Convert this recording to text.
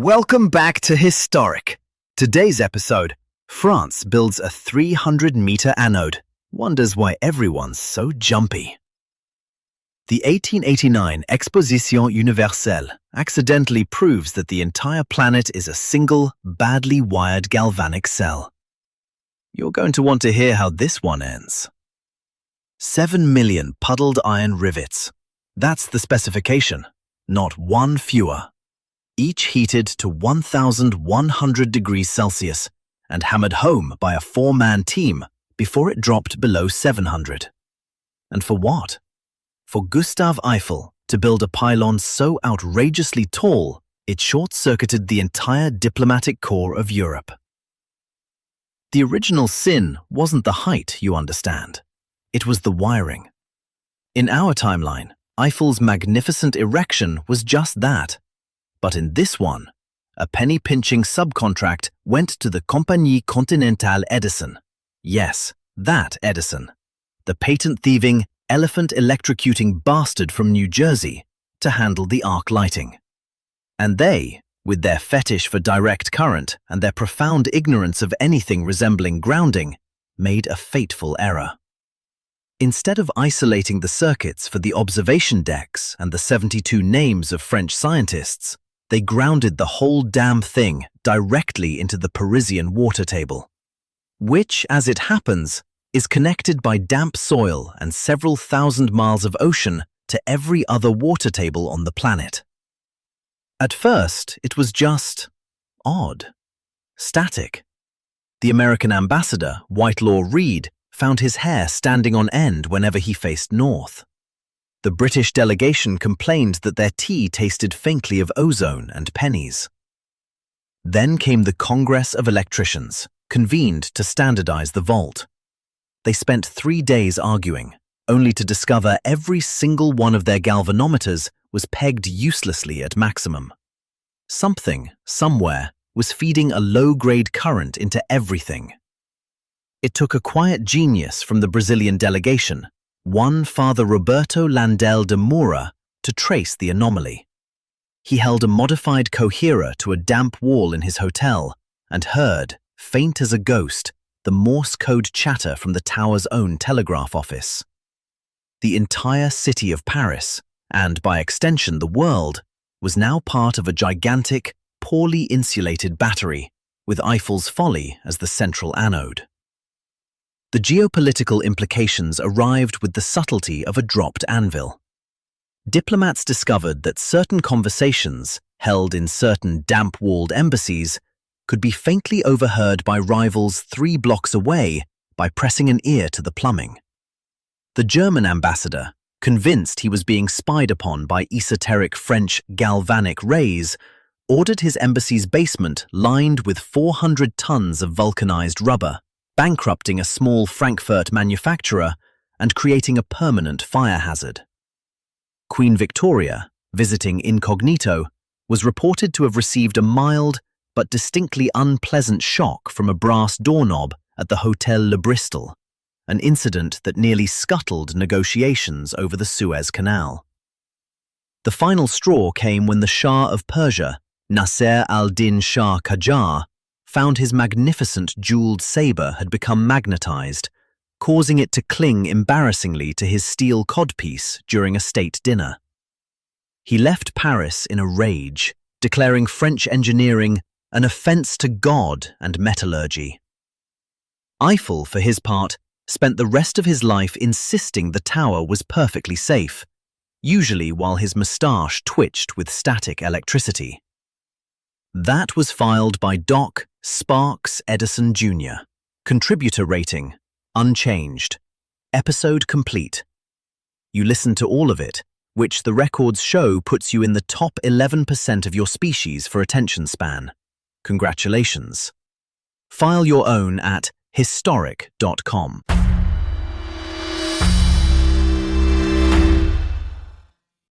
Welcome back to Historic. Today's episode, France builds a 300-meter anode. Wonders why everyone's so jumpy. The 1889 Exposition Universelle accidentally proves that the entire planet is a single, badly wired galvanic cell. You're going to want to hear how this one ends. 7 million puddled iron rivets. That's the specification, not one fewer. Each heated to 1,100 degrees Celsius and hammered home by a 4-man team before it dropped below 700. And for what? For Gustave Eiffel to build a pylon so outrageously tall, it short-circuited the entire diplomatic corps of Europe. The original sin wasn't the height, you understand. It was the wiring. In our timeline, Eiffel's magnificent erection was just that. But in this one, a penny-pinching subcontract went to the Compagnie Continentale Edison. Yes, that Edison. The patent-thieving, elephant-electrocuting bastard from New Jersey to handle the arc lighting. And they, with their fetish for direct current and their profound ignorance of anything resembling grounding, made a fateful error. Instead of isolating the circuits for the observation decks and the 72 names of French scientists, they grounded the whole damn thing directly into the Parisian water table, which, as it happens, is connected by damp soil and several thousand miles of ocean to every other water table on the planet. At first, it was just odd, static. The American ambassador, Whitelaw Reid, found his hair standing on end whenever he faced north. The British delegation complained that their tea tasted faintly of ozone and pennies. Then came the Congress of Electricians, convened to standardize the volt. They spent 3 days arguing, only to discover every single one of their galvanometers was pegged uselessly at maximum. Something, somewhere, was feeding a low-grade current into everything. It took a quiet genius from the Brazilian delegation, one Father Roberto Landel de Moura, to trace the anomaly. He held a modified coherer to a damp wall in his hotel and heard, faint as a ghost, the Morse code chatter from the tower's own telegraph office. The entire city of Paris, and by extension the world, was now part of a gigantic, poorly insulated battery, with Eiffel's Folly as the central anode. The geopolitical implications arrived with the subtlety of a dropped anvil. Diplomats discovered that certain conversations, held in certain damp-walled embassies, could be faintly overheard by rivals 3 blocks away by pressing an ear to the plumbing. The German ambassador, convinced he was being spied upon by esoteric French galvanic rays, ordered his embassy's basement lined with 400 tons of vulcanized rubber, bankrupting a small Frankfurt manufacturer and creating a permanent fire hazard. Queen Victoria, visiting incognito, was reported to have received a mild but distinctly unpleasant shock from a brass doorknob at the Hotel Le Bristol, an incident that nearly scuttled negotiations over the Suez Canal. The final straw came when the Shah of Persia, Nasser al-Din Shah Qajar, found his magnificent jeweled saber had become magnetized, causing it to cling embarrassingly to his steel codpiece during a state dinner. He left Paris in a rage, declaring French engineering an offense to God and metallurgy. Eiffel, for his part, spent the rest of his life insisting the tower was perfectly safe, usually while his moustache twitched with static electricity. That was filed by Doc Sparks Edison Jr. Contributor rating, unchanged. Episode complete. You listened to all of it, which the records show puts you in the top 11% of your species for attention span. Congratulations. File your own at historic.com.